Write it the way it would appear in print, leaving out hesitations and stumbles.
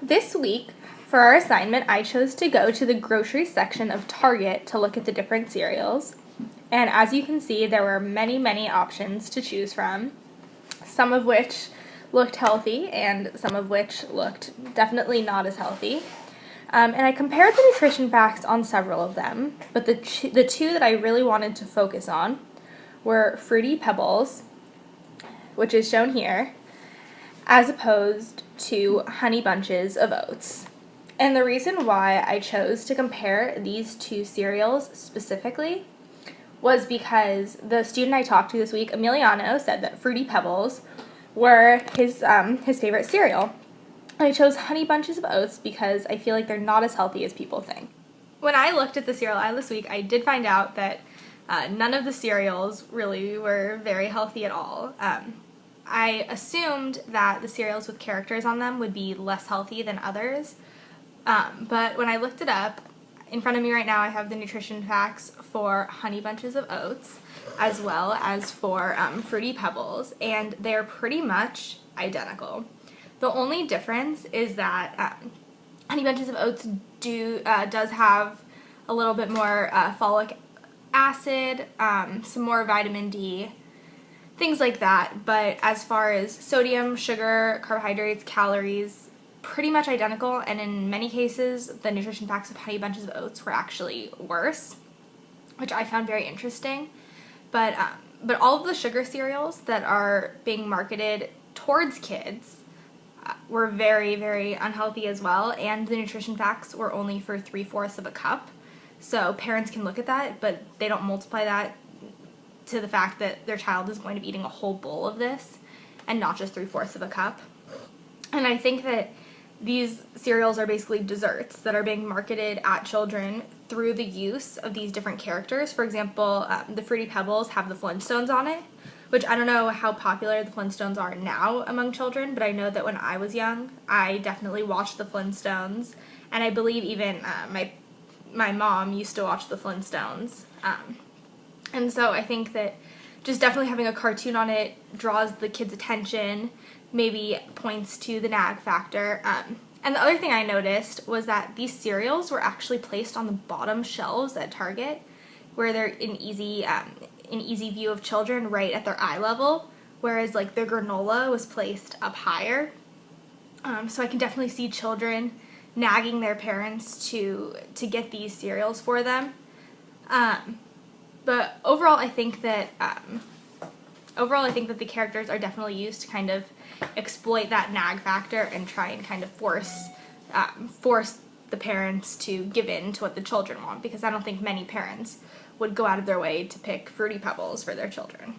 This week, for our assignment, I chose to go to the grocery section of Target to look at the different cereals. And as you can see, there were many, many options to choose from, some of which looked healthy and some of which looked definitely not as healthy. And I compared the nutrition facts on several of them, but the two that I really wanted to focus on were Fruity Pebbles, which is shown here, as opposed to Honey Bunches of Oats. And the reason why I chose to compare these two cereals specifically was because the student I talked to this week, Emiliano, said that Fruity Pebbles were his favorite cereal. And I chose Honey Bunches of Oats because I feel like they're not as healthy as people think. When I looked at the cereal aisle this week, I did find out that none of the cereals really were very healthy at all. I assumed that the cereals with characters on them would be less healthy than others, but when I looked it up, in front of me right now I have the nutrition facts for Honey Bunches of Oats as well as for Fruity Pebbles, and they're pretty much identical. The only difference is that Honey Bunches of Oats does have a little bit more folic acid, some more vitamin D, things like that, but as far as sodium, sugar, carbohydrates, calories, pretty much identical, and in many cases the nutrition facts of Honey Bunches of Oats were actually worse, which I found very interesting. But all of the sugar cereals that are being marketed towards kids were very, very unhealthy as well, and the nutrition facts were only for 3/4 of a cup. So parents can look at that, but they don't multiply that to the fact that their child is going to be eating a whole bowl of this and not just 3/4 of a cup. And I think that these cereals are basically desserts that are being marketed at children through the use of these different characters. For example, the Fruity Pebbles have the Flintstones on it, which I don't know how popular the Flintstones are now among children, but I know that when I was young, I definitely watched the Flintstones, and I believe even my mom used to watch the Flintstones. And so I think that just definitely having a cartoon on it draws the kids' attention, maybe points to the nag factor. And the other thing I noticed was that these cereals were actually placed on the bottom shelves at Target, where they're in easy view of children right at their eye level, whereas like the granola was placed up higher. So I can definitely see children nagging their parents to get these cereals for them. But overall, I think that the characters are definitely used to kind of exploit that nag factor and try and kind of force the parents to give in to what the children want, because I don't think many parents would go out of their way to pick Fruity Pebbles for their children.